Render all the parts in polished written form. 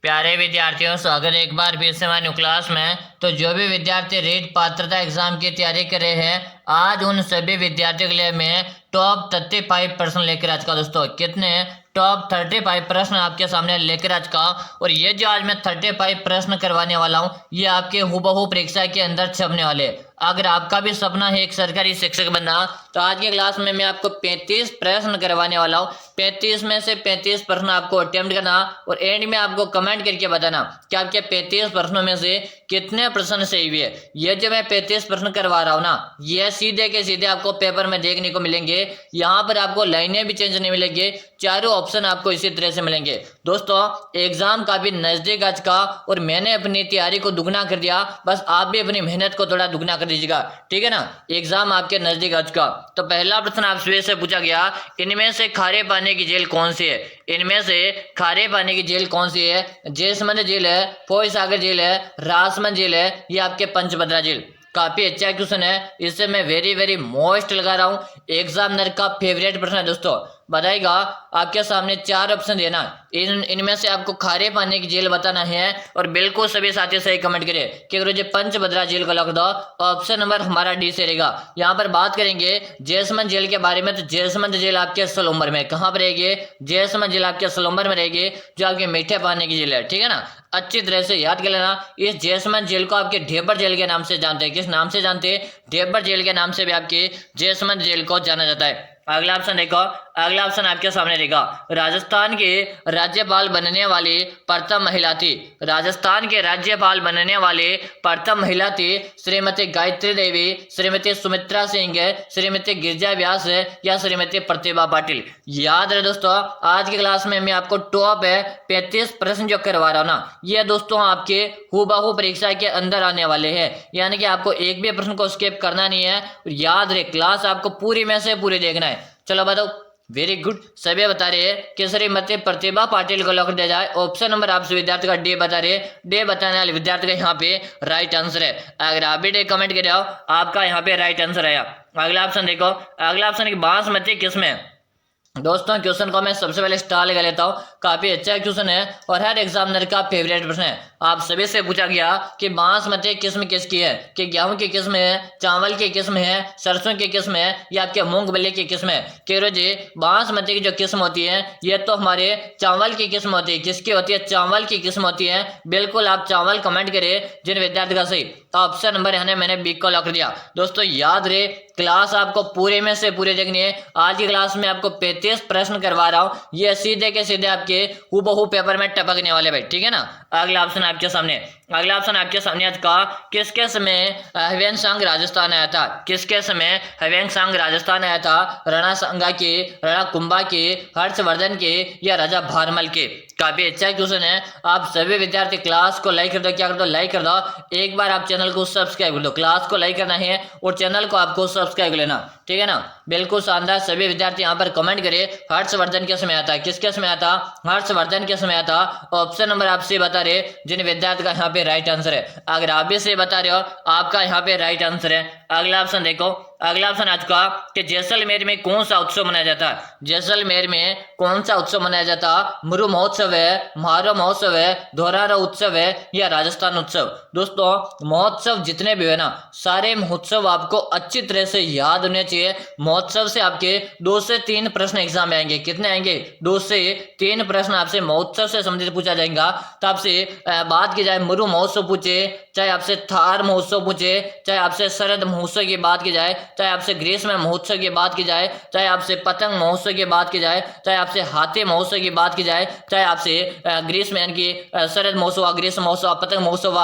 प्यारे विद्यार्थियों, स्वागत है एक बार फिर से हमारी क्लास में। तो जो भी विद्यार्थी रीट पात्रता एग्जाम की तैयारी कर रहे हैं, आज उन सभी विद्यार्थियों के लिए मैं टॉप 35 प्रश्न लेकर आज का दोस्तों कितने टॉप 35 प्रश्न आपके सामने लेकर आज का। और ये जो आज मैं 35 प्रश्न करवाने वाला हूँ, ये आपके हूबहू परीक्षा के अंदर छपने वाले। अगर आपका भी सपना है एक सरकारी शिक्षक बनना, तो आज की क्लास में मैं आपको 35 प्रश्न करवाने वाला हूँ। 35 में से 35 प्रश्न आपको अटेम्प्ट करना और एंड में आपको कमेंट करके बताना कि आपके 35 प्रश्नों में से कितने प्रश्न सही हुए। ये जो मैं 35 प्रश्न करवा रहा हूँ ना, ये सीधे के सीधे आपको पेपर में देखने को मिलेंगे। यहाँ पर आपको लाइनें भी चेंज नहीं मिलेंगे, चारों ऑप्शन आपको इसी तरह से मिलेंगे। दोस्तों, एग्जाम काफी नजदीक आज का और मैंने अपनी तैयारी को दुगना कर दिया, बस आप भी अपनी मेहनत को थोड़ा दुगना कर दीजिएगा, ठीक है ना। एग्जाम आपके नजदीक आज का। तो पहला प्रश्न आपसे से पूछा गया, इनमें से खारे पानी की जेल कौन सी है? इनमें से खारे पानी की जेल कौन सी है? जैसमंद जेल है, फोय सागर जेल है, राजमंद जेल है, या आपके पंचभद्रा जेल। काफी अच्छा क्वेश्चन है, इससे मैं वेरी मोस्ट लगा रहा हूँ। एग्जामिनर का फेवरेट प्रश्न है दोस्तों। बताइएगा, आपके सामने चार ऑप्शन देना, इनमें से आपको खारे पानी की जेल बताना है। और बिल्कुल सभी साथी सही कमेंट करें कि गुरुजी पंचभद्रा जेल को लॉक दो। ऑप्शन नंबर हमारा डी से रहेगा। यहाँ पर बात करेंगे जैसमंद जेल के बारे में, तो जैसमंद जेल आपके सलूम्बर में कहाँ पर रहेगी? जैसमंद जेल आपके सलूम्बर में रहेगी, जो आपके मीठे पानी की जेल है, ठीक है ना। अच्छी तरह से याद कर लेना। इस जैसमंद जेल को आपके ढेबर जेल के नाम से जानते हैं। किस नाम से जानते हैं? ढेबर जेल के नाम से भी आपके जैसमंद जेल को जाना जाता है। अगला ऑप्शन देखो, अगला ऑप्शन आपके सामने रहेगा, राजस्थान के राज्यपाल बनने वाली प्रथम महिला थी। राजस्थान के राज्यपाल बनने वाले प्रथम महिला थी श्रीमती गायत्री देवी, श्रीमती सुमित्रा सिंह, श्रीमती गिरिजा व्यास या श्रीमती प्रतिभा पाटिल। याद रहे दोस्तों, आज की क्लास में मैं आपको टॉप 35 प्रश्न जो करवा रहा हूं ना, ये दोस्तों आपके हूबहू परीक्षा के अंदर आने वाले हैं, यानी कि आपको एक भी प्रश्न को स्किप करना नहीं है। याद रहे, क्लास आपको पूरी में से पूरी देखना है। चलो बताओ, वेरी गुड, सभी बता रहे हैं कि श्रीमती प्रतिभा पाटिल को लॉक दिया जाए। ऑप्शन नंबर आपसे विद्यार्थी का डी बता रहे हैं। डी बताने वाले विद्यार्थी का यहाँ पे राइट आंसर है। अगर आप भी डी कमेंट कर रहे हो, आपका यहाँ पे राइट आंसर आया। अगला ऑप्शन देखो, अगला ऑप्शन की बासमती किस्म है। दोस्तों, क्वेश्चन को मैं सबसे पहले स्टार लगा लेता हूँ। काफी अच्छा क्वेश्चन है और हर एग्जामिनर का फेवरेट प्रश्न है। आप सभी से पूछा गया कि बासमती किस्म किसकी है? कि गेहूं की किस्म है, चावल की किस्म है, सरसों की किस्म है, या आपके मूंगफली की किस्म है? कि जी बासमती की जो किस्म होती है, ये तो हमारे चावल की किस्म होती है। किसकी होती है? चावल की किस्म होती है। बिल्कुल आप चावल कमेंट करें जिन विद्यार्थी का सही। तो ऑप्शन नंबर है, मैंने बी को लॉक दिया। दोस्तों याद रहे, क्लास आपको पूरे में से पूरे देखनी है। आज की क्लास में आपको 35 प्रश्न करवा रहा हूं, ये सीधे के सीधे आपके हूबहू पेपर में टपकने वाले भाई, ठीक है ना। अगला ऑप्शन आपके सामने, अगला ऑप्शन आपके सामने आज का, किसके समय हवेन सांग राजस्थान आया था? किसके समय हवेन सांग राजस्थान आया था? राणा सांगा के, राणा कुंभा के, हर्षवर्धन के, या राजा भारमल के? काफी अच्छा क्वेश्चन है। आप सभी विद्यार्थी क्लास को लाइक कर दो। क्या कर दो? लाइक कर दो। एक बार आप चैनल को सब्सक्राइब कर दो। क्लास को लाइक करना है और चैनल को आपको सब्सक्राइब कर लेना, ठीक है ना। बिल्कुल शानदार, सभी विद्यार्थी यहाँ पर कमेंट करें हर्षवर्धन के समय आता है। किसके समय आता? हर्षवर्धन के समय आता। ऑप्शन नंबर आपसे बता रहे जिन विद्यार्थी का यहाँ पे राइट आंसर है। अगर आप भी से बता रहे हो, आपका यहाँ पे राइट आंसर है। अगला ऑप्शन देखो, अगला ऑप्शन आज का, कि जैसलमेर में कौन सा उत्सव मनाया जाता है? जैसलमेर में कौन सा उत्सव मनाया जाता? मुरु महोत्सव है, म्हारो महोत्सव है, धोरारा उत्सव है, या राजस्थान उत्सव? दोस्तों, महोत्सव जितने भी है ना, सारे महोत्सव आपको अच्छी तरह से याद होने चाहिए। महोत्सव से आपके 2 से 3 प्रश्न एग्जाम में आएंगे। कितने आएंगे? 2 से 3 प्रश्न आपसे महोत्सव से संबंधित पूछा जाएगा। तो आपसे बात की जाए मुरु महोत्सव पूछे, चाहे आपसे थार महोत्सव पूछे, चाहे आपसे शरद महोत्सव की बात की जाए, चाहे आपसे ग्रीष्म महोत्सव की बात की जाए, चाहे आपसे पतंग महोत्सव की बात की जाए, चाहे आपसे हाथी महोत्सव की बात की जाए, चाहे आपसे ग्रीष्म यानी कि शरद महोत्सव, ग्रीष्म महोत्सव, पतंग महोत्सव,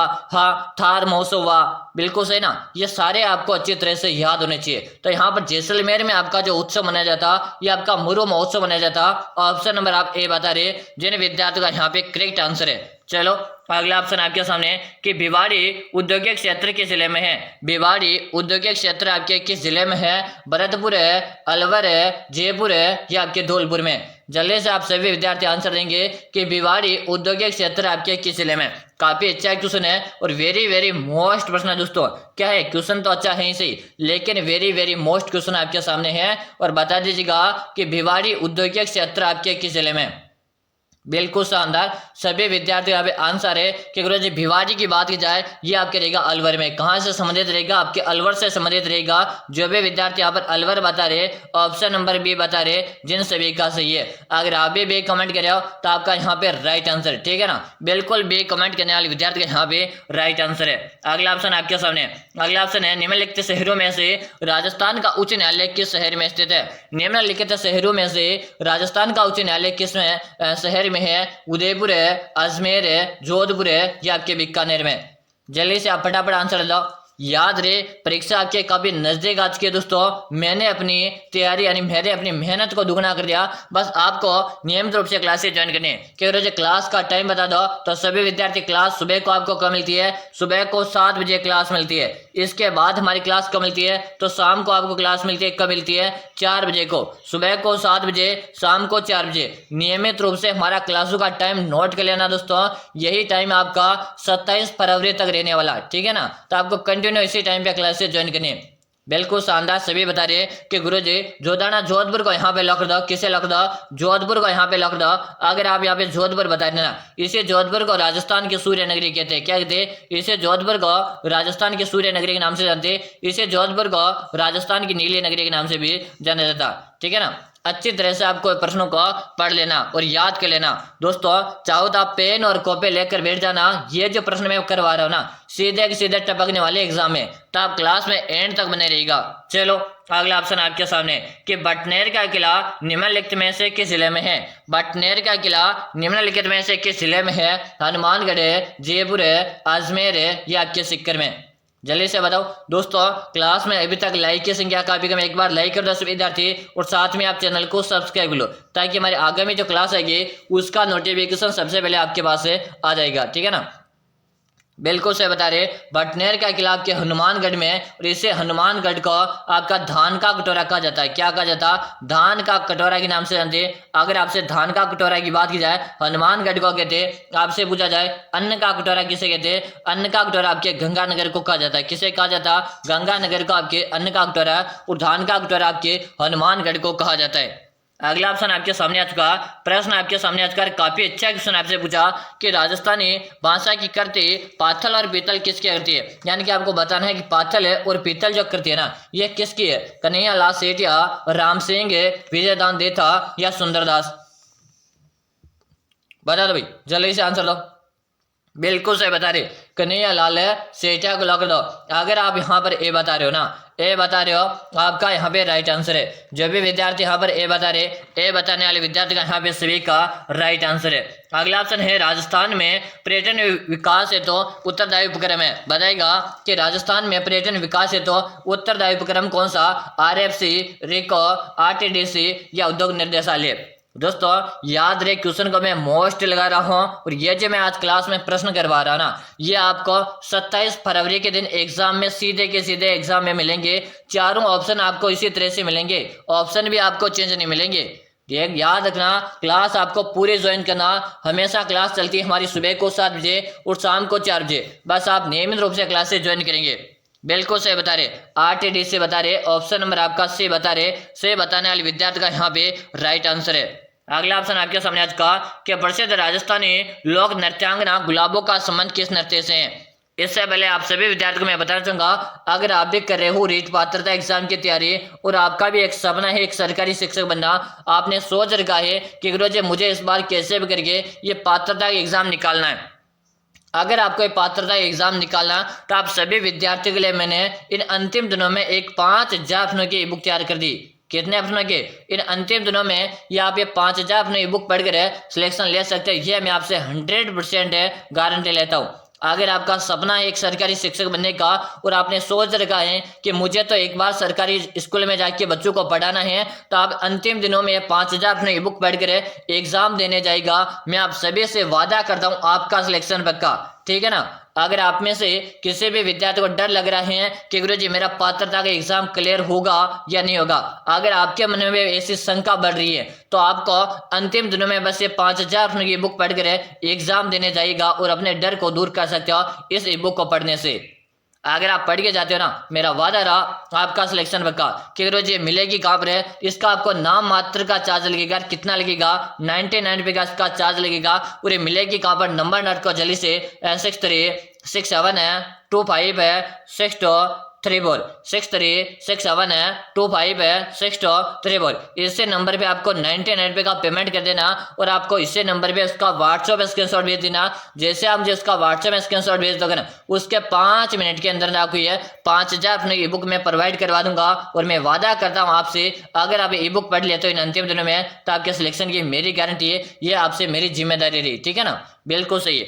थार महोत्सव, बिल्कुल सही ना। ये सारे आपको अच्छी तरह से याद होने चाहिए। तो यहाँ पर जैसलमेर में आपका जो उत्सव मनाया जाता, ये आपका मुरु महोत्सव मनाया जाता। ऑप्शन नंबर आप ए बता रहे जिन विद्यार्थियों का यहाँ पे करेक्ट आंसर है। चलो अगला ऑप्शन आपके सामने, कि भिवाड़ी औद्योगिक क्षेत्र किस जिले में है? भिवाड़ी औद्योगिक क्षेत्र आपके किस जिले में है? भरतपुर है, अलवर है, जयपुर है, या आपके धौलपुर में? जल्दी से आप सभी विद्यार्थी आंसर देंगे कि भिवाड़ी औद्योगिक क्षेत्र आपके किस जिले में। काफी अच्छा क्वेश्चन है और वेरी मोस्ट प्रश्न है दोस्तों। क्या है? क्वेश्चन तो अच्छा है ही सही, लेकिन वेरी मोस्ट क्वेश्चन आपके सामने है। और बता दीजिएगा कि भिवाड़ी औद्योगिक क्षेत्र आपके किस जिले में? बिल्कुल शानदार, सभी विद्यार्थी यहाँ पे आंसर है कि गुरुजी भिवाजी की बात की जाए ये आपके रहेगा अलवर में। कहाँ से संबंधित रहेगा? आपके अलवर से संबंधित रहेगा। जो भी विद्यार्थी यहाँ पर अलवर बता रहे, ऑप्शन नंबर बी बता रहे, जिन सभी का सही है। अगर आप भी बी कमेंट कर रहे हो तो आपका यहाँ पे राइट आंसर, ठीक है ना। बिल्कुल बी कमेंट करने वाले विद्यार्थी का यहाँ पे राइट आंसर है। अगला ऑप्शन आपके सामने, अगला ऑप्शन है निम्नलिखित शहरों में से राजस्थान का उच्च न्यायालय किस शहर में स्थित है? निम्नलिखित शहरों में से राजस्थान का उच्च न्यायालय किस शहर में है? उदयपुर है, अजमेर है, जोधपुर है या आपके बीकानेर में? जल्दी से आप फटाफट आंसर दो। याद रहे परीक्षा आपके काफी नजदीक आ चुकी है दोस्तों। मैंने अपनी तैयारी यानी मैंने अपनी मेहनत को दुगना कर दिया। बस आपको नियमित रूप से क्लासेस ज्वाइन करनी है। कि रोज क्लास का टाइम बता दो तो सभी विद्यार्थी क्लास सुबह को आपको कब मिलती है? सुबह को 7 बजे क्लास मिलती है। इसके बाद हमारी क्लास कब मिलती है? तो शाम को आपको क्लास मिलती है। कब मिलती है? 4 बजे को। सुबह को 7 बजे, शाम को 4 बजे। नियमित रूप से हमारा क्लासों का टाइम नोट कर लेना दोस्तों। यही टाइम आपका 27 फरवरी तक रहने वाला, ठीक है ना। तो आपको कंटिन्यू इसी टाइम पे क्लासेस ज्वाइन करनी है। बिल्कुल शानदार, सभी बता रहे हैं कि गुरुजी जोधाना जोधपुर को यहाँ पे लॉक दो। किसे लॉक दो? जोधपुर को यहाँ पे लॉक दो। अगर आप यहाँ पे जोधपुर बता देना, इसे जोधपुर को राजस्थान की सूर्य नगरी कहते हैं। क्या कहते हैं? इसे जोधपुर को राजस्थान की सूर्य नगरी के नाम से जानते हैं। इसे जोधपुर को राजस्थान की नीली नगरी के नाम से भी जाना जाता, ठीक है ना। अच्छी तरह से आपको प्रश्नों को पढ़ लेना और याद कर लेना दोस्तों। चाहो तो आप पेन और कॉपी लेकर बैठ जाना। ये जो प्रश्न मैं करवा रहा हूँ ना, सीधे के सीधे टपकने वाले एग्जाम में, तो आप क्लास में एंड तक बने रहिएगा। चलो अगला ऑप्शन आपके सामने कि बटनेर का किला निम्नलिखित में से किस जिले में है? बटनेर का किला निम्नलिखित में से किस जिले में है? हनुमानगढ़ है, जयपुर है, अजमेर है या आपके सीकर में? जल्दी से बताओ दोस्तों। क्लास में अभी तक लाइक की संख्या काफी कम, एक बार लाइक कर दो सभी विद्यार्थी और साथ में आप चैनल को सब्सक्राइब कर लो ताकि हमारी आगामी जो क्लास आएगी उसका नोटिफिकेशन सबसे पहले आपके पास से आ जाएगा, ठीक है ना। बिल्कुल से बता रहे बटनेर का किला आपके हनुमानगढ़ में, और इसे हनुमानगढ़ को आपका धान का कटोरा कहा जाता है। क्या कहा जाता? धान का कटोरा के नाम से जानते हैं। अगर आपसे धान का कटोरा की बात की जाए, हनुमानगढ़ को कहते हैं। आपसे पूछा जाए अन्न का कटोरा किसे कहते हैं? अन्न का कटोरा आपके गंगानगर को कहा जाता है। किसे कहा जाता? गंगानगर को आपके अन्न का कटोरा, और धान का कटोरा आपके हनुमानगढ़ को कहा जाता है। अगला ऑप्शन आपके सामने आ चुका, प्रश्न आपके सामने आ चुका। काफी अच्छा क्वेश्चन आपसे पूछा कि राजस्थानी भाषा की कृति पाथल और पीतल किसकी कृति है? यानी कि आपको बताना है कि पाथल है और पीतल जो कृति है ना, ये किसकी है? कन्हैया लाल सेठिया, राम सिंह, विजयदान देथा या सुंदरदास? बता दो भाई, जल्दी से आंसर दो। बिल्कुल सही बता रहे कन्हैया लाल सेठिया को लॉक दो। अगर आप यहाँ पर ए बता रहे हो ना, ए बता रहे हो, आपका यहाँ पे राइट आंसर है। जो भी विद्यार्थी यहाँ पर ए बता रहे, ए बताने वाले विद्यार्थी का यहाँ पे सभी का राइट आंसर है। अगला ऑप्शन है राजस्थान में पर्यटन विकास है तो उत्तरदायी उपक्रम है। बताएगा कि राजस्थान में पर्यटन विकास है तो उत्तरदायी उपक्रम कौन सा? RFC, रिको, RTDC या उद्योग निर्देशालय? दोस्तों याद रहे क्वेश्चन को मैं मोस्ट लगा रहा हूं, और ये जो मैं आज क्लास में प्रश्न करवा रहा ना, ये आपको 27 फरवरी के दिन एग्जाम में सीधे के सीधे एग्जाम में मिलेंगे। चारों ऑप्शन आपको इसी तरह से मिलेंगे, ऑप्शन भी आपको चेंज नहीं मिलेंगे। याद रखना क्लास आपको पूरे ज्वाइन करना। हमेशा क्लास चलती है हमारी सुबह को 7 बजे और शाम को 4 बजे। बस आप नियमित रूप से क्लासेस ज्वाइन करेंगे। बिल्कुल सही बता रहे, RTD से बता रहे, ऑप्शन नंबर आपका सी बता रहे। से बताने वाले विद्यार्थी का यहाँ पे राइट आंसर है। अगला ऑप्शन आपके सामने आज का कि प्रसिद्ध राजस्थानी लोक नृत्यांगना गुलाबों का संबंध किस नृत्य से है? इससे पहले आप सभी विद्यार्थियों को मैं बताना चाहूंगा, अगर आप भी कर रहे हो रीट पात्रता एग्जाम की तैयारी और आपका भी एक सपना है एक सरकारी शिक्षक बनना, आपने सोच रखा है कि गुरुजी मुझे इस बार कैसे भी करके ये पात्रता एग्जाम निकालना है। अगर आपको ये पात्रता एग्जाम निकालना, तो आप सभी विद्यार्थियों के लिए मैंने इन अंतिम दिनों में एक 5000 प्रश्नों की बुक तैयार कर दी। कितने प्रश्नों के? इन अंतिम दिनों में ये आप ये 5000 अपनी ई बुक पढ़कर सिलेक्शन ले सकते हैं। ये मैं आपसे 100% गारंटी लेता हूँ। अगर आपका सपना है एक सरकारी शिक्षक बनने का और आपने सोच रखा है कि मुझे तो एक बार सरकारी स्कूल में जाके बच्चों को पढ़ाना है, तो आप अंतिम दिनों में 5000 अपने ई बुक पढ़कर एग्जाम देने जाएगा। मैं आप सभी से वादा करता हूँ आपका सिलेक्शन पक्का, ठीक है ना। अगर आप में से किसी भी विद्यार्थी को डर लग रहा है कि गुरुजी मेरा पात्रता का एग्जाम क्लियर होगा या नहीं होगा, अगर आपके मन में ऐसी शंका बढ़ रही है, तो आपको अंतिम दिनों में बस ये 5000 की बुक पढ़कर एग्जाम देने जाएगा और अपने डर को दूर कर सकते हो इस ई बुक को पढ़ने से। अगर आप पढ़ के जाते हो ना, मेरा वादा रहा आपका सिलेक्शन पक्का। कि रोज ये मिलेगी कहाँ पर है, इसका आपको नाम मात्र का चार्ज लगेगा। कितना लगेगा? 99 रुपये का इसका चार्ज लगेगा। पूरे मिलेगी कहाँ पर, नंबर नोट को जल्दी से 6367 है 25 है 6234 6367 है 25 है 6234। इसे नंबर पे आपको 99 रुपये का पेमेंट कर देना और आपको इसे नंबर पे उसका व्हाट्सएप स्क्रीनशॉट भेज देना। जैसे आप मुझे उसका व्हाट्सएप स्क्रीनशॉट भेज दोगे ना, उसके 5 मिनट के अंदर आपको ये 5000 अपने ई बुक में प्रोवाइड करवा दूंगा। और मैं वादा करता हूँ आपसे, अगर आप ई बुक पढ़ लेते हो इन अंतिम दिनों में, तो आपके सिलेक्शन की मेरी गारंटी है, ये आपसे मेरी जिम्मेदारी रही। ठीक है ना, बिल्कुल सही है।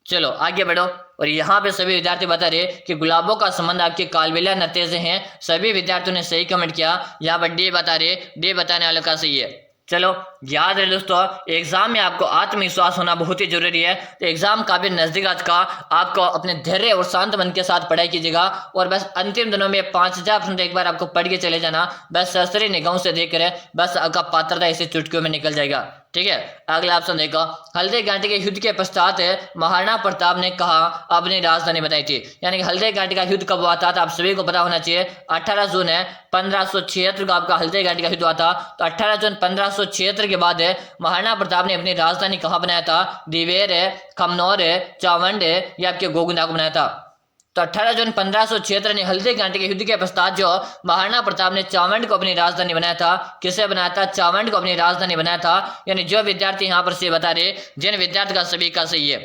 चलो आगे बढ़ो। और यहाँ पे सभी विद्यार्थी बता रहे कि गुलाबों का संबंध आपके कालबेलिया नतीजे से हैं। सभी विद्यार्थियों ने सही कमेंट किया। यहाँ पर डी बता रहे, डी बताने वालों का सही है। चलो याद रहे दोस्तों, एग्जाम में आपको आत्मविश्वास होना बहुत ही जरूरी है। तो एग्जाम काफी नजदीक आज का, आपको अपने धैर्य और शांत मन के साथ पढ़ाई कीजिएगा। और बस अंतिम दिनों में 5000% एक बार आपको पढ़ के चले जाना। बस सरसरी निगाहों से देख कर बस आपका पात्रता इसी चुटकियों में निकल जाएगा। ठीक है, अगला ऑप्शन देखो। हल्दी घाटी के युद्ध के पश्चात महाराणा प्रताप ने कहा अपनी राजधानी बताई थी। यानी कि हल्दी घाटी का युद्ध कब हुआ था, तो आप सभी को पता होना चाहिए 18 जून है 1576 को आपका हल्दी घाटी का युद्ध हुआ था। तो 18 जून 1576 के बाद महाराणा प्रताप ने अपनी राजधानी कहाँ बनाया था? दिवेर है, खमनौर है, चावंड है, या आपके गोगुंदा को बनाया था। तो 18 जून 1576 ने हल्दी घाटी के युद्ध के पश्चात जो महाराणा प्रताप ने चावंड को अपनी राजधानी बनाया था। किसे बनाया था? चावंड को अपनी राजधानी बनाया था। यानी जो विद्यार्थी यहाँ पर से बता रहे, जिन विद्यार्थी का सभी का सही है।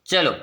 चलो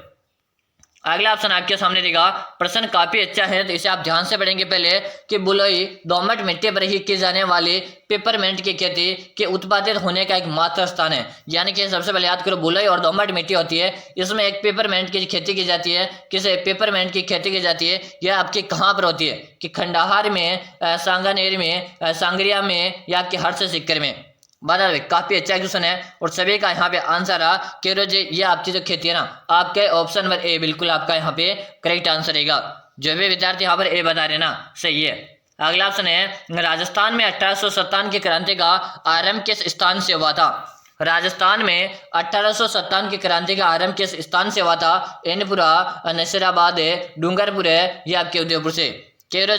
अगला ऑप्शन आपके सामने देगा। प्रश्न काफी अच्छा है, तो इसे आप ध्यान से पढ़ेंगे। पहले कि बलुई दोमट मिट्टी पर ही की जाने वाली पेपरमेंट की खेती के उत्पादित होने का एक मात्र स्थान है। यानी कि सबसे पहले याद करो, बलुई और दोमट मिट्टी होती है, इसमें एक पेपरमेंट की खेती की जाती है। किसे? पेपरमेंट की खेती की जाती है। यह आपकी कहाँ पर होती है? कि खंडाहार में, सांगानेर में, सांगरिया में, या आपके हर्ष सिक्कर में। बता दो, काफी अच्छा क्वेश्चन है और सभी का यहाँ पे आंसर रहा कि ये आपकी जो खेती है ना, आपके ऑप्शन नंबर ए बिल्कुल आपका यहाँ पे करेक्ट आंसर रहेगा। जो भी विद्यार्थी यहाँ पर ए बता रहे ना, सही है। अगला ऑप्शन है, राजस्थान में 1857 की क्रांति का आरंभ किस स्थान से हुआ था? राजस्थान में 1857 की क्रांति का आरंभ किस स्थान से हुआ था? एनपुरा, नसीराबाद, डूंगरपुर है, या आपके उदयपुर से। केवल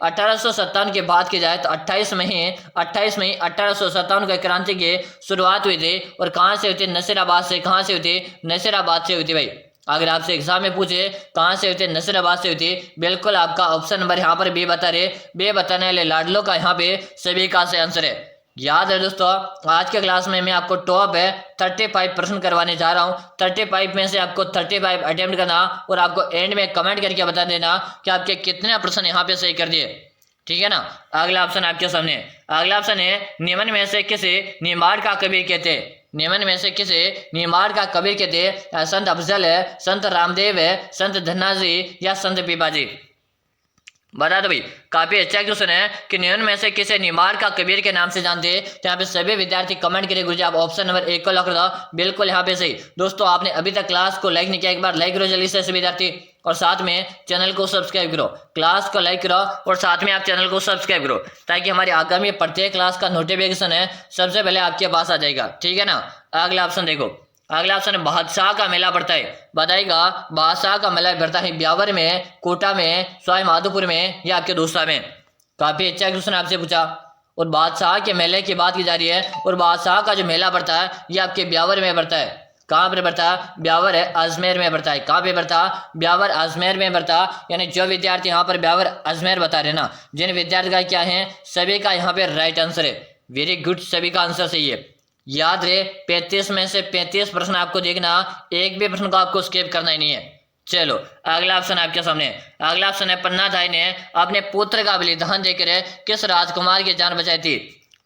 1857 के बाद की जाए तो 28 मई 1857 को क्रांति की शुरुआत हुई थी। और कहाँ से हुई थी? नसीराबाद से। कहाँ से हुई थी? नसीराबाद से हुई थी भाई। अगर आपसे एग्जाम में पूछे कहाँ से हुई थी? नसीराबाद से हुई थी। बिल्कुल आपका ऑप्शन नंबर यहाँ पर बी बता रहे। बी बताने वाले लाडलो का यहाँ पे सभी का से आंसर है। याद है दोस्तों, आज के क्लास में मैं आपको टॉप है 35 प्रश्न करवाने जा रहा हूँ। 35 में से आपको 35 अटेम्प्ट करना और आपको एंड में कमेंट करके बता देना कि आपके कितने प्रश्न यहाँ पे सही कर दिए। ठीक है ना। अगला ऑप्शन आपके सामने, अगला ऑप्शन है, निम्न में से किसे निमाड़ का कबीर कहते हैं? निम्न में से किसे निमाड़ का कबीर कहते हैं? संत अफजल है, संत रामदेव है, संत धन्नाजी, या संत पीपाजी। बता दो भाई, काफी अच्छा क्वेश्चन है कि निम्न में से किसे निमाड़ का कबीर के नाम से जानते हैं? तो यहाँ पे सभी विद्यार्थी कमेंट करिए गुरुजी, आप ऑप्शन नंबर 1 को लॉक कर दो। बिल्कुल यहाँ पे सही। दोस्तों आपने अभी तक क्लास को लाइक नहीं किया, एक बार लाइक करो जल्दी से सभी विद्यार्थी, और साथ में चैनल को सब्सक्राइब करो। क्लास को लाइक करो और साथ में आप चैनल को सब्सक्राइब करो, ताकि हमारी आगामी प्रत्येक क्लास का नोटिफिकेशन है सबसे पहले आपके पास आ जाएगा। ठीक है ना। अगला ऑप्शन देखो, अगला ऑप्शन बादशाह का मेला पड़ता है। बताइएगा, बादशाह का मेला पड़ता है ब्यावर में, कोटा में, सवाई माधोपुर में, या आपके दूसरा में। काफी अच्छा क्वेश्चन आपसे पूछा और बादशाह के मेले की बात की जा रही है। और बादशाह का जो मेला पड़ता है ये आपके ब्यावर में पड़ता है। कहाँ पर पड़ता है? ब्यावर है, अजमेर में पड़ता है। कहाँ पे पड़ता? ब्यावर अजमेर में पड़ता। यानी जो विद्यार्थी यहाँ पर ब्यावर अजमेर बता रहे ना, जिन विद्यार्थी का क्या है, सभी का यहाँ पे राइट आंसर है। वेरी गुड, सभी का आंसर सही है। याद रहे 35 में से 35 प्रश्न आपको देखना, एक भी प्रश्न को आपको स्किप करना ही नहीं है। चलो अगला ऑप्शन आपके सामने, अगला ऑप्शन है, पन्नाधाय ने अपने पुत्र का बलिदान देकर किस राजकुमार की जान बचाई थी?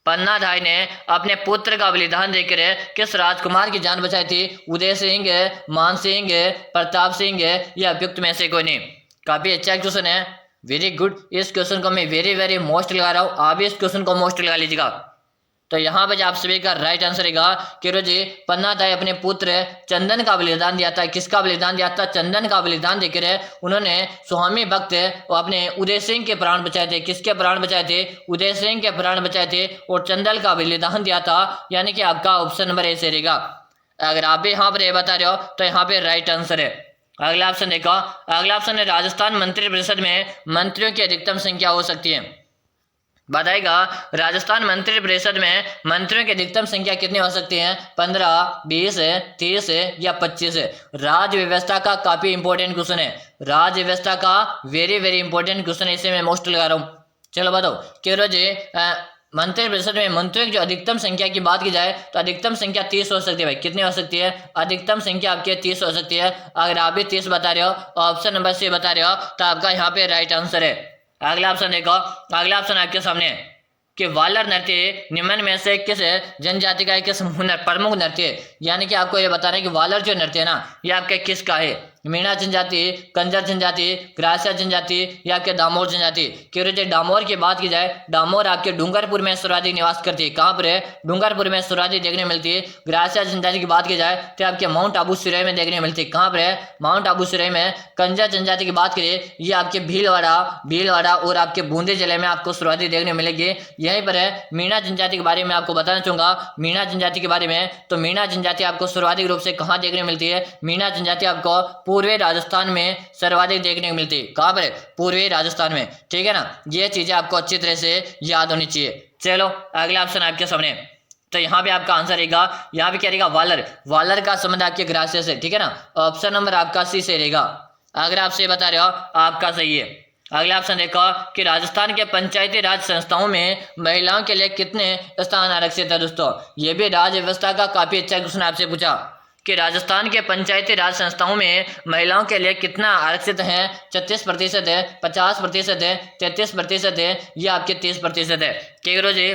पन्नाधाय ने अपने पुत्र का बलिदान देकर किस राजकुमार की जान बचाई थी? उदय सिंह, मान सिंह, प्रताप सिंह, या उपयुक्त में से कोई नहीं। काफी अच्छा क्वेश्चन है, वेरी गुड। इस क्वेश्चन को मैं वेरी मोस्ट लगा रहा हूँ, आप भी इस क्वेश्चन को मोस्ट लगा लीजिएगा। तो यहाँ पे आप सभी का राइट आंसर रहेगा कि रोजी पन्नाधाय अपने पुत्र चंदन का बलिदान दिया था। किसका बलिदान दिया था? चंदन का बलिदान देकर उन्होंने स्वामी भक्त अपने उदय सिंह के प्राण बचाए थे। किसके प्राण बचाए थे? उदय सिंह के प्राण बचाए थे और चंदन का बलिदान दिया था। यानी कि आपका ऑप्शन नंबर ए से रहेगा। अगर आप भी यहाँ पर ए बता रहे हो तो यहाँ पे राइट आंसर है। अगला ऑप्शन देखो, अगला ऑप्शन है राजस्थान मंत्रिपरिषद में मंत्रियों की अधिकतम संख्या हो सकती है। बताएगा राजस्थान मंत्रिपरिषद में मंत्रियों की अधिकतम संख्या कितनी हो सकती है? 15, 20, 30 या 25। राज्य व्यवस्था का काफी इंपॉर्टेंट क्वेश्चन है, राज्य व्यवस्था का वेरी वेरी इंपॉर्टेंट क्वेश्चन है, इसे मैं मोस्ट लगा रहा हूँ। चलो बताओ कि रोज मंत्रिपरिषद में मंत्रियों की जो अधिकतम संख्या की बात की जाए तो अधिकतम संख्या 30 हो सकती है। भाई कितनी हो सकती है? अधिकतम संख्या आपकी 30 हो सकती है। अगर आप भी 30 बता रहे हो, ऑप्शन नंबर सी बता रहे हो, तो आपका यहाँ पे राइट आंसर है। अगला ऑप्शन देखो, अगला ऑप्शन आपके सामने है कि वालर नृत्य निम्न में से किस जनजाति का है, किस प्रमुख नृत्य है? यानी कि आपको ये बताना है कि वालर जो नृत्य है ना, ये आपके किसका है? मीणा जनजाति, कंजर जनजाति, ग्रासिया जनजाति या आपके डामोर जनजाति। क्योंकि डामोर की बात की जाए, डामोर आपके डूंगरपुर में सर्वाधिक निवास करती है। कहाँ पर है? डूंगरपुर में सर्वाधिक देखने मिलती है। ग्रासिया जनजाति की बात की जाए तो आपके माउंट आबू सिराय में देखने मिलती है। कहाँ पर है? माउंट आबू सिराय में। कंजर जनजाति की बात करें, ये आपके भीलवाड़ा और आपके बूंदी जिले में आपको सर्वाधिक देखने मिलेगी। यहीं पर है। मीणा जनजाति के बारे में आपको बताना चाहूंगा, मीणा जनजाति के बारे में, तो मीणा जनजाति आपको सर्वाधिक रूप से कहाँ देखने मिलती है? मीणा जनजाति आपको पूर्वी राजस्थान में सर्वाधिक देखने को मिलती है। कहाँ पर? पूर्वी राजस्थान में। ठीक है ना, ये चीजें आपको अच्छी तरह से याद होनी चाहिए। चलो अगला ऑप्शन आपके सामने, तो यहाँ पे आपका आंसर रहेगा, यहाँ पे क्या रहेगा? वालर। वालर का संबंध आपके ग्रासिया से। ठीक है ना, ऑप्शन नंबर आपका सी से रहेगा। अगर आप से बता रहे हो आपका सही है। अगला ऑप्शन देखो कि राजस्थान के पंचायती राज संस्थाओं में महिलाओं के लिए कितने स्थान आरक्षित है? दोस्तों ये भी राज्य व्यवस्था का काफी अच्छा क्वेश्चन आपसे पूछा कि राजस्थान के पंचायती राज संस्थाओं में महिलाओं के लिए कितना आरक्षित है? 36% है, 50% है, 33% है या आपके 30% है? कि गुरुजी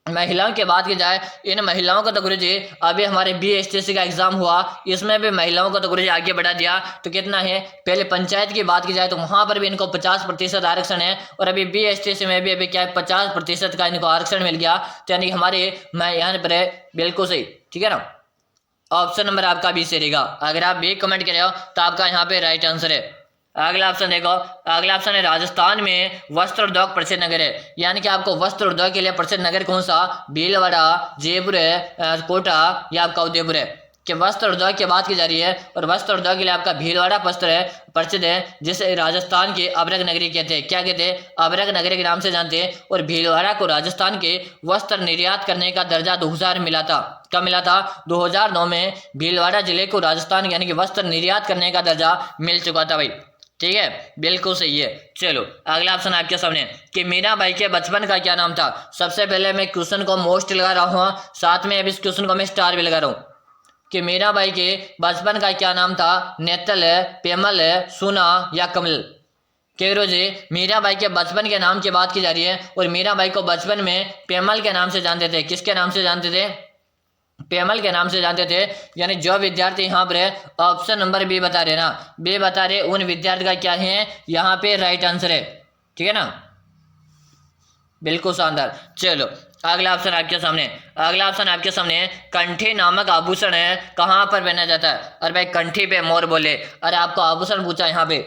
महिलाओं की बात की जाए, इन महिलाओं को तो गुरुजी अभी हमारे BSTC का एग्जाम हुआ, इसमें भी महिलाओं को तो गुरुजी आगे बढ़ा दिया। तो कितना है? पहले पंचायत की बात की जाए तो वहां पर भी इनको 50% आरक्षण है, और अभी BSTC में भी अभी क्या है? 50% का इनको आरक्षण मिल गया। तो यानी हमारे यहाँ पर है बिल्कुल सही। ठीक है ना, ऑप्शन नंबर आपका बी से रहेगा। अगर आप बी कमेंट कर रहे हो तो आपका यहाँ पे राइट आंसर है। अगला ऑप्शन देखो, अगला ऑप्शन है राजस्थान में वस्त्र उद्योग प्रसिद्ध नगर है। यानी कि आपको वस्त्र उद्योग के लिए प्रसिद्ध नगर कौन सा? भीलवाड़ा, जयपुर है, कोटा या आपका उदयपुर है? कि वस्त्र उद्योग की बात की जा रही है, और वस्त्र उद्योग के लिए आपका भीलवाड़ा वस्त्र है प्रसिद्ध है, जिसे राजस्थान के अबरक नगरी कहते हैं। क्या कहते हैं? अबरक नगरी के नाम से जानते हैं। और भीलवाड़ा को राजस्थान के वस्त्र निर्यात करने का दर्जा 2000 मिला था। कब मिला था? 2009 में भीलवाड़ा जिले को राजस्थान यानी कि वस्त्र निर्यात करने का दर्जा मिल चुका था। भाई ठीक है, बिल्कुल सही है। चलो अगला ऑप्शन आपके सामने कि मीराबाई के बचपन का क्या नाम था? सबसे पहले मैं क्वेश्चन को मोस्ट लगा रहा हूँ, साथ में अब इस क्वेश्चन को मैं स्टार भी लगा रहा हूँ कि मीराबाई के बचपन का क्या नाम था? नेतल है, पेमल है, सुना या कमल? केरो जी मीराबाई के बचपन के नाम की बात की जा रही है, और मीराबाई को बचपन में पेमल के नाम से जानते थे। किसके नाम से जानते थे? पेमल के नाम से जानते थे। यानी जो विद्यार्थी यहाँ पर है ऑप्शन नंबर बी बता रहे ना, बी बता रहे, उन विद्यार्थी का क्या है यहाँ पे राइट आंसर है। ठीक है ना, बिल्कुल शानदार। चलो अगला ऑप्शन आपके सामने, अगला ऑप्शन आपके सामने कंठी नामक आभूषण है, कहाँ पर पहना जाता है? अरे भाई कंठी पे मोर बोले, अरे आपको आभूषण पूछा यहाँ पे,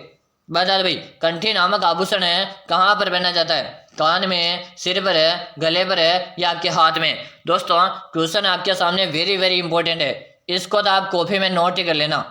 बता दो भाई कंठी नामक आभूषण है कहाँ पर पहना जाता है? कान में, सिर पर है, गले पर है या आपके हाथ में? दोस्तों क्वेश्चन आपके सामने वेरी वेरी इंपॉर्टेंट है, इसको तो आप कॉपी में नोट ही कर लेना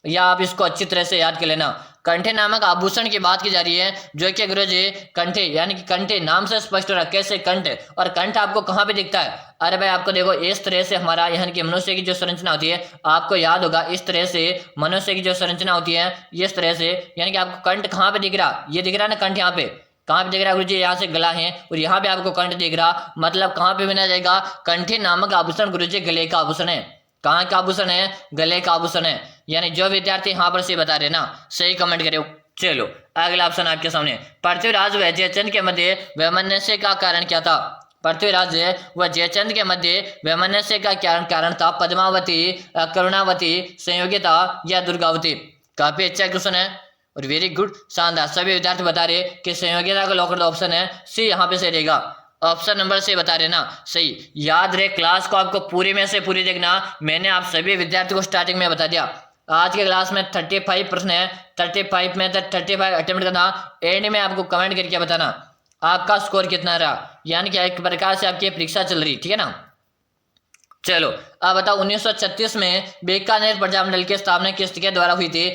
या आप इसको अच्छी तरह से याद कर लेना। कंठे नामक आभूषण की बात की जा रही है, जो कि गुरुजी कंठे यानी कि कंठे नाम से स्पष्ट हो रहा है। कैसे कंठ? और कंठ आपको कहाँ पे दिखता है? अरे भाई आपको देखो इस तरह से हमारा यानी कि मनुष्य की जो संरचना होती है, आपको याद होगा इस तरह से मनुष्य की जो संरचना होती है इस तरह से, यानी कि आपको कंठ कहाँ पे दिख रहा? ये दिख रहा है ना कंठ, यहाँ पे कहाँ पे दिख रहा है गुरुजी? यहाँ से गला है और यहाँ पे आपको कंठ दिख रहा, मतलब कहाँ पे बना जाएगा? कंठी नामक आभूषण गुरुजी गले का आभूषण है। कहाँ का आभूषण है? गले का आभूषण है। यानी जो विद्यार्थी यहाँ पर से बता रहे ना, सही कमेंट करे। चलो अगला ऑप्शन आपके सामने, पृथ्वीराज व जयचंद के मध्य वैमनस्य का कारण क्या था? पृथ्वीराज व जयचंद के मध्य वैमनस्य का क्या कारण था? पद्मावती, करुणावती, संयोगिता या दुर्गावती? काफी अच्छा क्वेश्चन है और वेरी गुड, शानदार। सभी विद्यार्थी बता रहे कि संयोगिता का लॉकर ऑप्शन है सी, यहाँ पे से रहेगा। ऑप्शन नंबर से बता रहे ना, सही। याद रहे क्लास को आपको पूरी में से पूरी देखना, मैंने आप सभी विद्यार्थियों को स्टार्टिंग में बता दिया। आज के क्लास में 35 प्रश्न है, 35 में 35 अटेम्प्ट करना, एंड में आपको कमेंट करके बताना आपका स्कोर कितना रहा। यानी कि एक प्रकार से आपकी परीक्षा चल रही, ठीक है ना। चलो अब बताओ 1936 में बीकानेर प्रजामंडल की स्थापना किसके द्वारा हुई थी?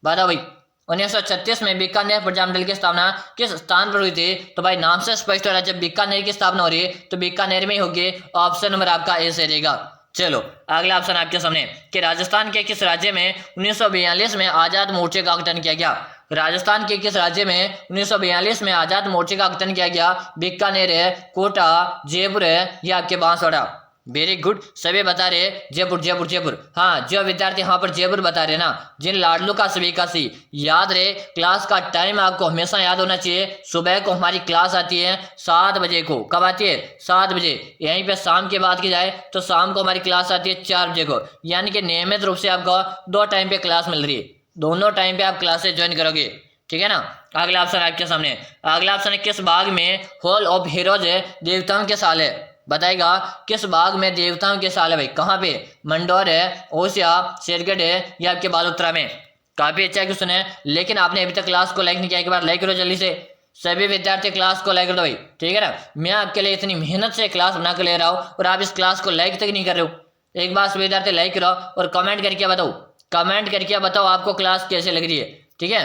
बताओ भाई 1936 में बीकानेर प्रजामंडल की स्थापना किस स्थान पर हुई थी? तो भाई नाम से स्पष्ट हो रहा है जब बीकानेर की स्थापना हो रही है तो बीकानेर में ही होगी। ऑप्शन नंबर आपका ए से रहेगा। चलो अगला ऑप्शन आपके सामने कि राजस्थान के किस राज्य में 1942 में आजाद मोर्चे का गठन किया गया? राजस्थान के किस राज्य में 1942 में आजाद मोर्चे का गठन किया गया? बीकानेर है, कोटा, जयपुर है या आपके बांसवाड़ा? वेरी गुड, सभी बता रहे जयपुर जयपुर जयपुर। हाँ जो विद्यार्थी यहाँ पर जयपुर बता रहे ना, जिन लाडलू का सभी का सी याद रहे। क्लास का टाइम आपको हमेशा याद होना चाहिए। सुबह को हमारी क्लास आती है 7 बजे को। कब आती है? 7 बजे। यहीं पे शाम की बात की जाए तो शाम को हमारी क्लास आती है 4 बजे को। यानी कि नियमित रूप से आपको 2 टाइम पे क्लास मिल रही है। दोनों टाइम पे आप क्लासेस ज्वाइन करोगे, ठीक है ना। अगला ऑप्शन आपके सामने, अगला ऑप्शन है किस बाग में हॉल ऑफ हीरोज देवताओं के साल है? बताएगा किस बाग में देवताओं के साल है भाई? कहाँ पे? मंडौर है, ओसिया, शेरगढ़ है या आपके बालोतरा में? काफी अच्छा क्वेश्चन है, लेकिन आपने अभी तक क्लास को लाइक नहीं किया, एक बार लाइक करो जल्दी से। सभी विद्यार्थी क्लास को लाइक कर दो भाई, ठीक है ना। मैं आपके लिए इतनी मेहनत से क्लास बना कर ले रहा हूँ और आप इस क्लास को लाइक तक नहीं कर रहे हो। एक बार सभी विद्यार्थी लाइक करो और कमेंट करके बताओ, कमेंट करके बताओ आपको क्लास कैसे लग रही है, ठीक है।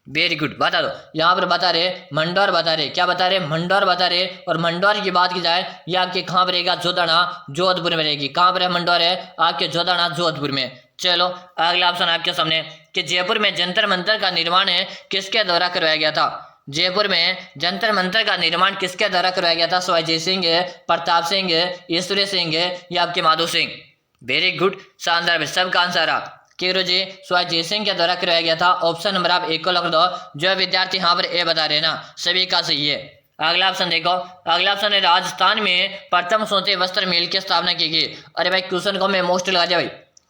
वेरी गुड, बता दो। यहाँ पर बता रहे मंडौर, बता रहे क्या बता रहे? मंडौर बता रहे। और मंडौर की बात की जाए ये आपके कहाँ पर रहेगा? जोधाना जोधपुर में रहेगी। कहाँ पर है? मंडौर है आपके जोधाना जोधपुर में। चलो अगला ऑप्शन आपके सामने कि जयपुर में जंतर मंतर का निर्माण है किसके द्वारा करवाया गया था? जयपुर में जंतर मंतर का निर्माण किसके द्वारा करवाया गया था? सवाई जय सिंह है, प्रताप सिंह है, ईश्वरी सिंह है या आपके माधो सिंह? वेरी गुड, शानदार, सबका आंसर आ जी स्वाई जय सिंह के द्वारा करवाया गया था। ऑप्शन नंबर आप एक को लिख दो। जो विद्यार्थी यहाँ पर ए बता रहे हैं ना सभी का सही है। अगला ऑप्शन देखो, अगला ऑप्शन है राजस्थान में प्रथम सूती वस्त्र मिल की स्थापना की गई। अरे भाई क्वेश्चन को मैं मोस्ट लगा दिया भाई,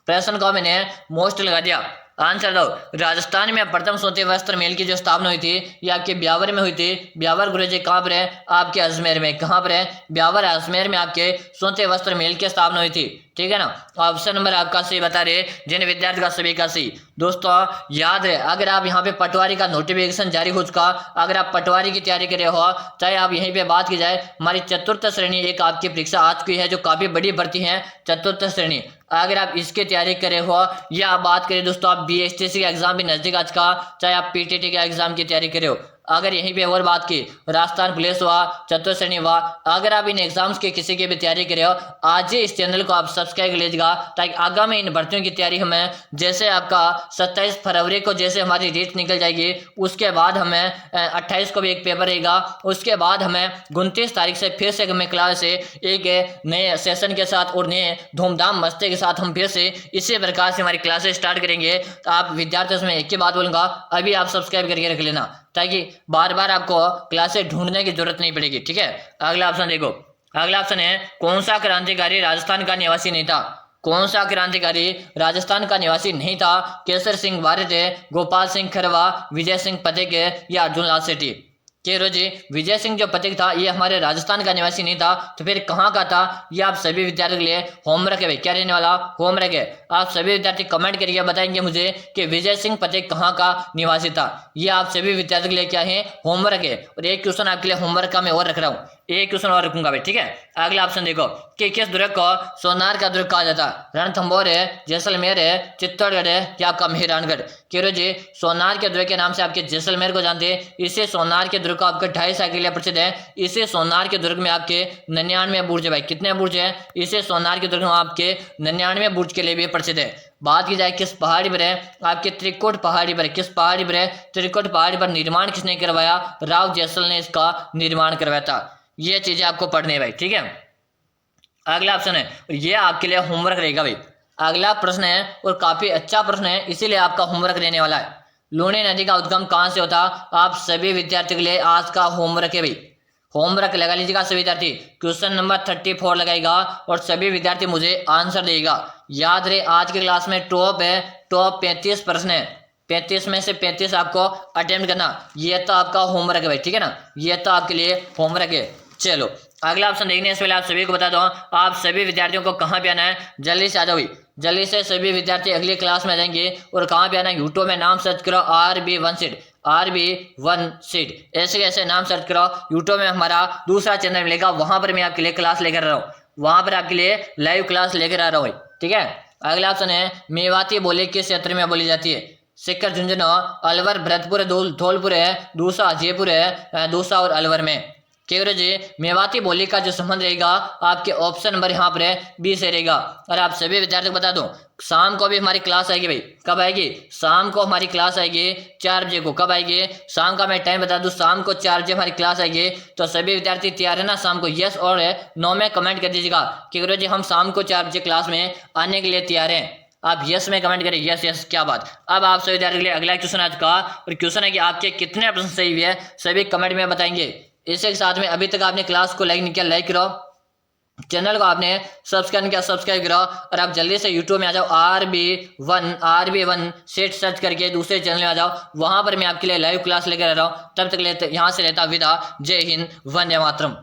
प्रश्न को मैंने मोस्ट लगा दिया। आंसर दो। राजस्थान में प्रथम सूती वस्त्र मिल की जो स्थापना हुई थी ये आपके ब्यावर में हुई थी। ब्यावर गुरुजी कहाँ पर है? आपके अजमेर में। कहाँ पर है? ब्यावर अजमेर में आपके सूती वस्त्र मिल की स्थापना हुई थी, ठीक है ना। ऑप्शन नंबर आपका सही बता रहे जिन विद्यार्थी का सभी का सही। दोस्तों याद है अगर आप यहाँ पे पटवारी का नोटिफिकेशन जारी हो चुका, अगर आप पटवारी की तैयारी कर रहे हो, चाहे आप यहीं पे बात की जाए हमारी चतुर्थ श्रेणी एक आपकी परीक्षा आ चुकी है जो काफी बड़ी भर्ती है, चतुर्थ श्रेणी। अगर आप इसकी तैयारी कर रहे हो या आप बात करें दोस्तों आप BSTC का एग्जाम भी नजदीक आ चुका, चाहे आप PTT का एग्जाम की तैयारी कर रहे हो, अगर यहीं पे और बात की राजस्थान पुलिस हुआ, चतुर्थ श्रेणी हुआ, अगर आप इन एग्जाम्स के किसी की भी तैयारी कर रहे हो आज ही इस चैनल को आप सब्सक्राइब कर लीजिएगा ताकि आगामी इन भर्तियों की तैयारी हमें जैसे आपका 27 फरवरी को जैसे हमारी डेट निकल जाएगी उसके बाद हमें 28 को भी एक पेपर रहेगा, उसके बाद हमें 29 तारीख से फिर से हमें क्लास से एक नए सेशन के साथ और नए धूमधाम मस्ती के साथ हम फिर से इसी प्रकार से हमारी क्लासेस स्टार्ट करेंगे। तो आप विद्यार्थियों से मैं एक ही बात बोलूँगा अभी आप सब्सक्राइब करके रख लेना ताकि बार बार आपको क्लासेस ढूंढने की जरूरत नहीं पड़ेगी, ठीक है। अगला ऑप्शन देखो, अगला ऑप्शन है कौन सा क्रांतिकारी राजस्थान का निवासी नहीं था? कौन सा क्रांतिकारी राजस्थान का निवासी नहीं था? केसर सिंह भारत है, गोपाल सिंह खरवा, विजय सिंह पथिक है या अर्जुन लाल सेठी? जी विजय सिंह जो पथिक था ये हमारे राजस्थान का निवासी नहीं था, तो फिर कहाँ का था? ये आप सभी विद्यार्थियों के लिए होमवर्क है भाई, क्या रहने वाला होमवर्क है। आप सभी विद्यार्थी कमेंट करके बताएंगे मुझे कि विजय सिंह पथिक कहाँ का निवासी था। ये आप सभी विद्यार्थियों के लिए क्या है? होमवर्क है। और एक क्वेश्चन आपके लिए होमवर्क का मैं और रख रहा हूँ, एक क्वेश्चन और रखूंगा भाई, ठीक है। अगला ऑप्शन देखो कि किस दुर्ग को सोनार का दुर्ग कहा जाता? रणथंभौर है, जैसलमेर है, चित्तौड़गढ़ है या आपका मेहरानगढ़? जी सोनार के दुर्ग के नाम से आपके जैसलमेर को जानते हैं। इसे सोनार के दुर्ग को आपके 2.5 साल के लिए प्रसिद्ध है। इसे सोनार के दुर्ग में आपके 99 बुर्ज है भाई, कितने बुर्ज है? इसे सोनार के दुर्ग में आपके 99 बुर्ज के लिए भी प्रसिद्ध है। बात की जाए किस पहाड़ी पर है? आपके त्रिकुट पहाड़ी पर। किस पहाड़ी पर है? त्रिकुट पहाड़ी पर। निर्माण किसने करवाया? राव जैसल ने इसका निर्माण करवाया था। ये चीजें आपको पढ़नी है भाई, ठीक है। अगला ऑप्शन है, ये आपके लिए होमवर्क रहेगा भाई। अगला प्रश्न है और काफी अच्छा प्रश्न है इसीलिए आपका होमवर्क रहने वाला है। लूनी नदी का उद्गम कहां से होता? आप सभी विद्यार्थियों के लिए आज का होमवर्क है भाई, होमवर्क लगा लीजिएगा सभी विद्यार्थी। क्वेश्चन नंबर 34 लगाएगा और सभी विद्यार्थी मुझे आंसर देगा। याद रहे आज की क्लास में टॉप है, टॉप 35 प्रश्न है, 35 में से 35 आपको अटेम्प्ट करना। ये तो आपका होमवर्क है भाई, ठीक है ना, ये तो आपके लिए होमवर्क है। चलो अगला ऑप्शन देखने से पहले आप सभी को बता दो आप सभी विद्यार्थियों को कहाँ पे आना है, जल्दी से आ जाओ भाई। जल्दी से सभी विद्यार्थी अगली क्लास में आ जाएंगे और कहाँ पे आना है? यूट्यूब में नाम सर्च करो RB1 सीट, RB1 सीट, ऐसे ऐसे नाम सर्च करो। यूट्यूब में हमारा दूसरा चैनल मिलेगा, वहां पर मैं आपके लिए क्लास लेकर आ रहा हूँ, वहां पर आपके लिए लाइव क्लास लेकर आ रहा हूँ, ठीक है। अगला ऑप्शन है मेवाती बोली किस क्षेत्र में बोली जाती है? सिक्कर, झुंझुनू, अलवर, भरतपुर, धौलपुर है, दूसा जयपुर है, दूसा और अलवर में। ठीक है जी। मेवाती बोली का जो संबंध रहेगा आपके ऑप्शन नंबर यहाँ पर है बी से रहेगा। और आप सभी विद्यार्थियों को बता दूं, शाम को भी हमारी क्लास आएगी भाई। कब आएगी? शाम को हमारी क्लास आएगी 4 बजे को। कब आएगी? शाम का मैं टाइम बता दूं, शाम को 4 बजे हमारी क्लास आएगी। तो सभी विद्यार्थी तैयार है ना? शाम को यस और नो में कमेंट कर दीजिएगा कि गुरु जी हम शाम को 4 बजे क्लास में आने के लिए तैयार हैं। आप यस में कमेंट करें, यस यस, क्या बात। अब आप सभी विद्यार्थियों के लिए अगला क्वेश्चन आज का, और क्वेश्चन है कि आपके कितने प्रश्न सही हुए सभी कमेंट में बताएंगे। इसके साथ में अभी तक आपने क्लास को लाइक नहीं किया, लाइक करो। चैनल को आपने सब्सक्राइब नहीं किया, सब्सक्राइब करो। और आप जल्दी से यूट्यूब में आ जाओ, RB1 सेट सर्च करके दूसरे चैनल में आ जाओ। वहां पर मैं आपके लिए लाइव क्लास लेकर आ रहा हूँ। तब तक यहाँ से लेता विदा। जय हिंद, वंदे मातरम।